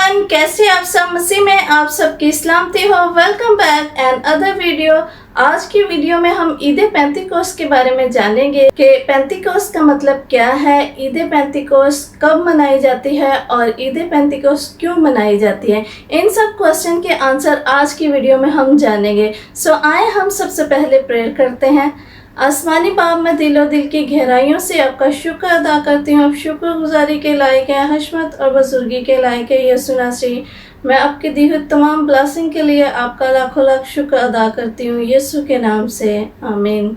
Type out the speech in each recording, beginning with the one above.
Everyone, कैसे आप सब? मसीह में आप सबकी सलामती हो। Welcome back and other video. आज की वीडियो में हम ईद पेंतिकोस्त के बारे में जानेंगे कि पेंतिकोस्त का मतलब क्या है, ईद पेंतिकोस्त कब मनाई जाती है और ईद पेंतिकोस्त क्यों मनाई जाती है। इन सब क्वेश्चन के आंसर आज की वीडियो में हम जानेंगे। सो आए हम सबसे पहले प्रेयर करते हैं। आसमानी बाप, मैं दिलो दिल की गहराइयों से आपका शुक्र अदा करती हूँ। आप शुक्रगुजारी के लायक है, हशमत और बुजुर्गी के लायक है यीशु नासरी। मैं आपके दी हुई तमाम ब्लेसिंग के लिए आपका लाखों लाख शुक्र अदा करती हूँ यीशु के नाम से, आमीन।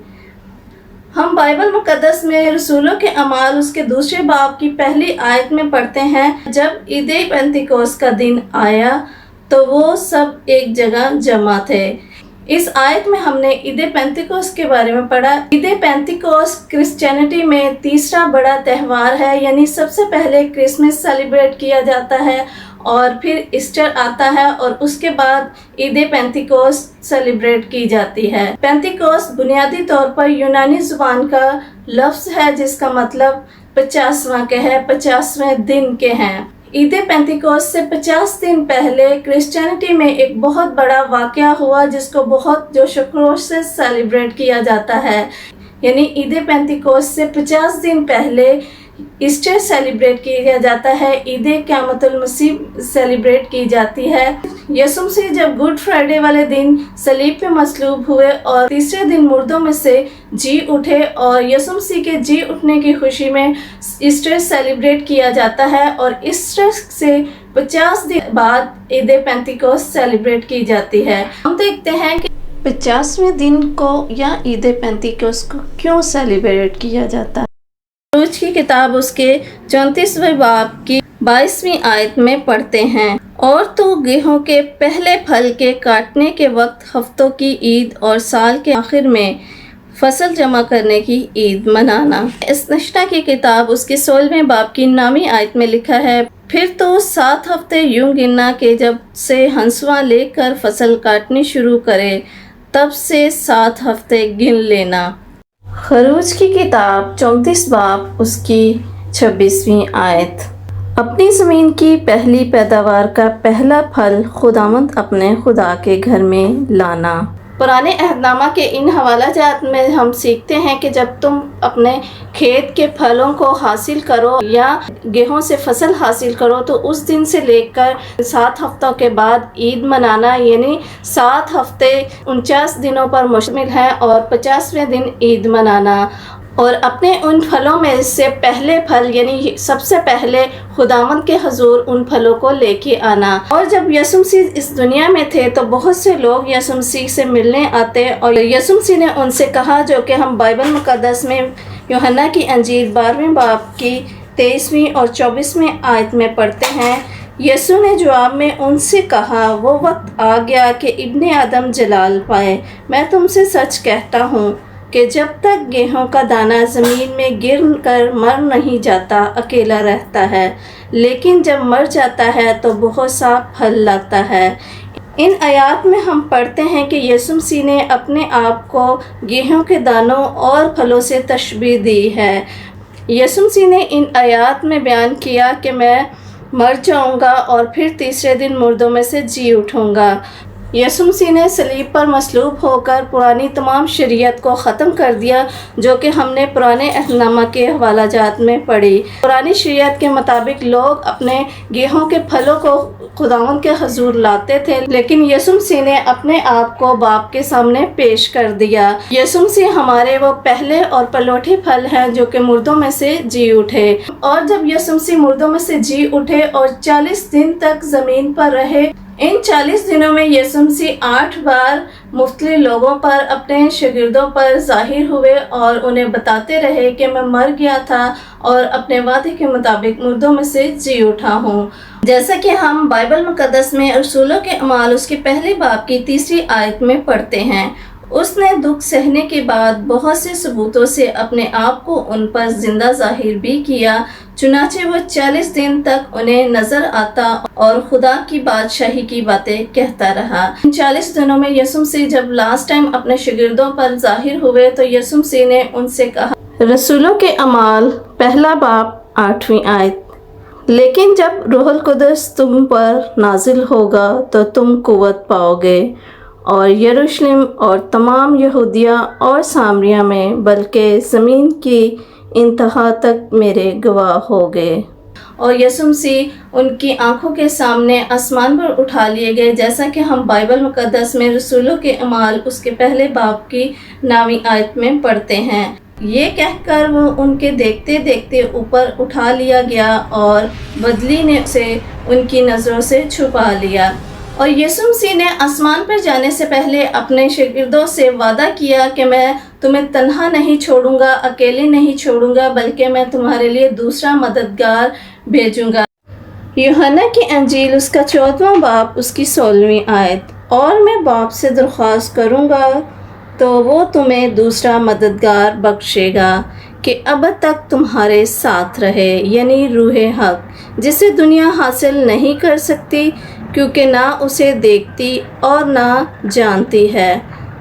हम बाइबल मुकद्दस में रसूलों के अमाल उसके दूसरे बाब की पहली आयत में पढ़ते हैं, जब ईद पेंतिकोस्त का दिन आया तो वो सब एक जगह जमा थे। इस आयत में हमने ईद पेंतिकोस्त के बारे में पढ़ा। ईद पेंतिकोस्त क्रिश्चियनिटी में तीसरा बड़ा त्यौहार है, यानी सबसे पहले क्रिसमस सेलिब्रेट किया जाता है और फिर ईस्टर आता है और उसके बाद ईद पेंतिकोस्त सेलिब्रेट की जाती है। पेंतिकोस्त बुनियादी तौर पर यूनानी जुबान का लफ्ज़ है जिसका मतलब 50वां के है, 50वें दिन के हैं। ईद पेंतिकोस्त से 50 दिन पहले क्रिश्चियनिटी में एक बहुत बड़ा वाक़या हुआ जिसको बहुत जोश व खरोश से सेलिब्रेट किया जाता है। यानी ईद पेंतिकोस्त से 50 दिन पहले ईस्टर सेलिब्रेट किया जाता है, ईद क़यामतुल मसीह सेलिब्रेट की जाती है। यीशु मसीह जब गुड फ्राइडे वाले दिन सलीब पे मसलूब हुए और तीसरे दिन मुर्दों में से जी उठे और यीशु मसीह के जी उठने की खुशी में ईस्टर सेलिब्रेट किया जाता है और ईस्टर से 50 दिन बाद ईद पेंतिकोस्त सेलिब्रेट की जाती है। हम देखते हैं कि 50वें दिन को या ईद पेंतिकोस्त को क्यों सेलिब्रेट किया जाता है। रोज की किताब उसके 34वें बाब की 22वीं आयत में पढ़ते हैं, और तो गेहूं के पहले फल के काटने के वक्त हफ्तों की ईद और साल के आखिर में फसल जमा करने की ईद मनाना। इस नशना की किताब उसके 16वें बाब की 9वीं आयत में लिखा है, फिर तो 7 हफ्ते यूं गिनना कि जब से हंसुआ लेकर फसल काटनी शुरू करे तब से 7 हफ्ते गिन लेना। खरूज की किताब 34 बाब उसकी 26वीं आयत। अपनी ज़मीन की पहली पैदावार का पहला फल खुदावंद अपने खुदा के घर में लाना। पुराने अहदनामा के इन हवालाजात में हम सीखते हैं कि जब तुम अपने खेत के फलों को हासिल करो या गेहूं से फसल हासिल करो तो उस दिन से लेकर 7 हफ्तों के बाद ईद मनाना, यानी 7 हफ्ते 49 दिनों पर मुश्तमिल है और 50वें दिन ईद मनाना। और अपने उन फलों में से पहले फल यानी सबसे पहले खुदावंद के हजूर उन फलों को लेके आना। और जब यीशु मसीह इस दुनिया में थे तो बहुत से लोग यीशु मसीह से मिलने आते और यीशु मसीह ने उनसे कहा, जो कि हम बाइबल मुकद्दस में यूहन्ना की अंजील 12वें बाब की 23वीं और 24वीं आयत में पढ़ते हैं। यीशु ने जवाब में उनसे कहा, वो वक्त आ गया कि इब्ने आदम जलाल पाए। मैं तुमसे सच कहता हूँ कि जब तक गेहूं का दाना ज़मीन में गिर कर मर नहीं जाता अकेला रहता है, लेकिन जब मर जाता है तो बहुत सा फल लाता है। इन आयात में हम पढ़ते हैं कि यीशु मसीह ने अपने आप को गेहूं के दानों और फलों से तशबीह दी है। यीशु मसीह ने इन आयात में बयान किया कि मैं मर जाऊंगा और फिर तीसरे दिन मुर्दों में से जी उठूंगा। यीशु मसीह ने सलीब पर मसलूब होकर पुरानी तमाम शरीयत को ख़त्म कर दिया, जो कि हमने पुराने अहदनामा के हवालाजात में पढ़ी। पुरानी शरीयत के मुताबिक लोग अपने गेहूं के फलों को खुदावंद के हजूर लाते थे, लेकिन यीशु मसीह ने अपने आप को बाप के सामने पेश कर दिया। यीशु मसीह हमारे वो पहले और पलोठे फल हैं जो कि मुर्दों में से जी उठे। और जब यीशु मसीह मुर्दों में से जी उठे और 40 दिन तक ज़मीन पर रहे, इन 40 दिनों में यीशु मसीह 8 बार मुख्तलिफ लोगों पर, अपने शागिर्दों पर ज़ाहिर हुए और उन्हें बताते रहे कि मैं मर गया था और अपने वादे के मुताबिक मुर्दों में से जी उठा हूँ। जैसा कि हम बाइबल मुकद्दस में रसूलों के अमाल उसके पहले बाब की 3री आयत में पढ़ते हैं, उसने दुख सहने के बाद बहुत से सबूतों से अपने आप को उन पर जिंदा जाहिर भी किया। चुनाचे वो 40 दिन तक उन्हें नजर आता और खुदा की बादशाही की बातें कहता रहा। इन 40 दिनों में यीशु मसीह जब लास्ट टाइम अपने शागिर्दों पर जाहिर हुए तो यीशु मसीह ने उनसे कहा, रसूलों के अमाल पहला बाब 8वीं आयत, لیکن جب روح القدس تم پر نازل ہوگا تو تم قوت پاؤ گے اور یروشلم اور تمام یہودیہ اور سامریہ میں بلکہ زمین کی انتہا تک میرے گواہ ہوگے۔ اور یسوع مسیح ان کی آنکھوں کے سامنے آسمان پر اٹھا لیے گئے، جیسا کہ ہم بائبل مقدس میں رسولوں کے اعمال اس کے پہلے باب کی 9ویں آیت میں پڑھتے ہیں۔ یہ کہہ کر وہ ان کے دیکھتے دیکھتے اوپر اٹھا لیا گیا اور بدلی نے اسے ان کی نظروں سے چھپا لیا۔ اور یسوع مسیح نے آسمان پر جانے سے پہلے اپنے شاگردوں سے وعدہ کیا کہ میں تمہیں تنہا نہیں چھوڑوں گا، اکیلے نہیں چھوڑوں گا، بلکہ میں تمہارے لیے دوسرا مددگار بھیجوں گا۔ یوحنا کی انجیل اس کا 14واں باب اس کی 16ویں آیت۔ اور میں باپ سے درخواست کروں گا تو وہ تمہیں دوسرا مددگار بخشے گا کہ اب تک تمہارے ساتھ رہے، یعنی روح حق، جسے دنیا حاصل نہیں کر سکتی کیونکہ نہ اسے دیکھتی اور نہ جانتی ہے۔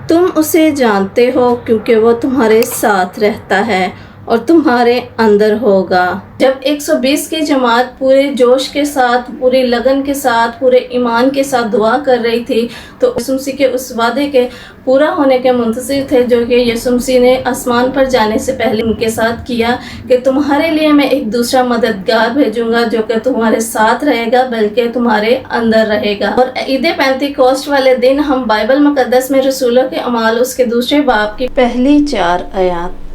تم اسے جانتے ہو کیونکہ وہ تمہارے ساتھ رہتا ہے اور تمہارے اندر ہوگا۔ جب 120 کی جماعت پورے جوش کے ساتھ، پوری لگن کے ساتھ، پورے ایمان کے ساتھ دعا کر رہی تھی تو یسوع مسیح کے اس وعدے کے پورا ہونے کے منتظر تھے جو کہ یسوع مسیح نے آسمان پر جانے سے پہلے ان کے ساتھ کیا کہ تمہارے لیے میں ایک دوسرا مددگار بھیجوں گا جو کہ تمہارے ساتھ رہے گا بلکہ تمہارے اندر رہے گا۔ اور عید پینتیکوسٹ والے دن ہم بائبل مقدس میں رسولوں کے اعمال اس کے دوسرے باب کی پہلی 4 آیات۔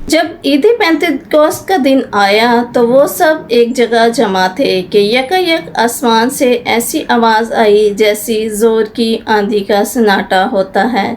جب عید پینتیکوسٹ کا دن آیا تو وہ سب ایک جگہ جمع تھے کہ یکایک آسمان سے ایسی آواز آئی جیسی زور کی آندھی کا سناٹا ہوتا ہے،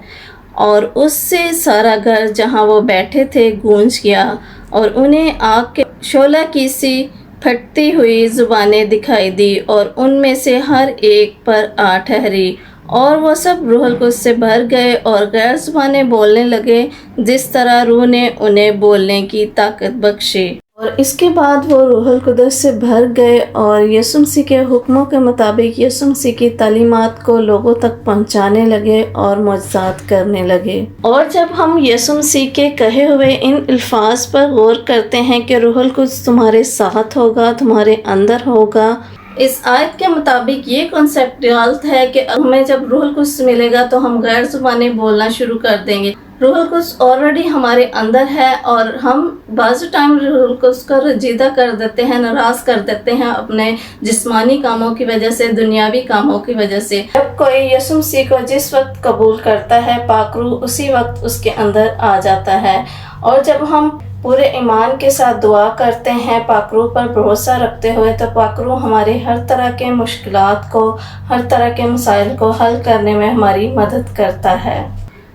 اور اس سے سارا گھر جہاں وہ بیٹھے تھے گونج گیا، اور انہیں آگ کے شعلہ کی سی پھٹتی ہوئی زبانیں دکھائی دی اور ان میں سے ہر ایک پر آ ٹھہری، اور وہ سب روح القدس سے بھر گئے اور غیر زبانیں بولنے لگے جس طرح روح نے انہیں بولنے کی طاقت بخشی۔ اور اس کے بعد وہ روح القدس سے بھر گئے اور یسوع مسیح کے حکموں کے مطابق یسوع مسیح کی تعلیمات کو لوگوں تک پہنچانے لگے اور معجزات کرنے لگے۔ اور جب ہم یسوع مسیح کے کہے ہوئے ان الفاظ پر غور کرتے ہیں کہ روح القدس تمہارے ساتھ ہوگا، تمہارے اندر ہوگا، اس آیت کے مطابق یہ کنسیپٹ غلط ہے کہ ہمیں جب روح القدس ملے گا تو ہم غیر زبانیں بولنا شروع کر دیں گے۔ روح القدس آلریڈی ہمارے اندر ہے اور ہم بعض ٹائم روح القدس کو رجیدہ کر دیتے ہیں، ناراض کر دیتے ہیں اپنے جسمانی کاموں کی وجہ سے، دنیاوی کاموں کی وجہ سے۔ جب کوئی یسوع مسیح کو جس وقت قبول کرتا ہے پاک روح اسی وقت اس کے اندر آ جاتا ہے۔ اور جب ہم پورے ایمان کے ساتھ دعا کرتے ہیں پاک روح پر بھروسہ رکھتے ہوئے تو پاک روح ہمارے ہر طرح کے مشکلات کو، ہر طرح کے مسائل کو حل کرنے میں ہماری مدد کرتا ہے۔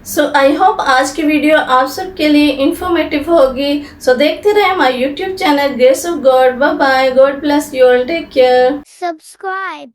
سو آئی ہوپ آج کی ویڈیو آپ سب کے لیے انفارمیٹیو ہوگی۔ سو دیکھتے رہیں ہمارے YouTube channel grace of God. Bye bye, God bless you all, take care. Subscribe.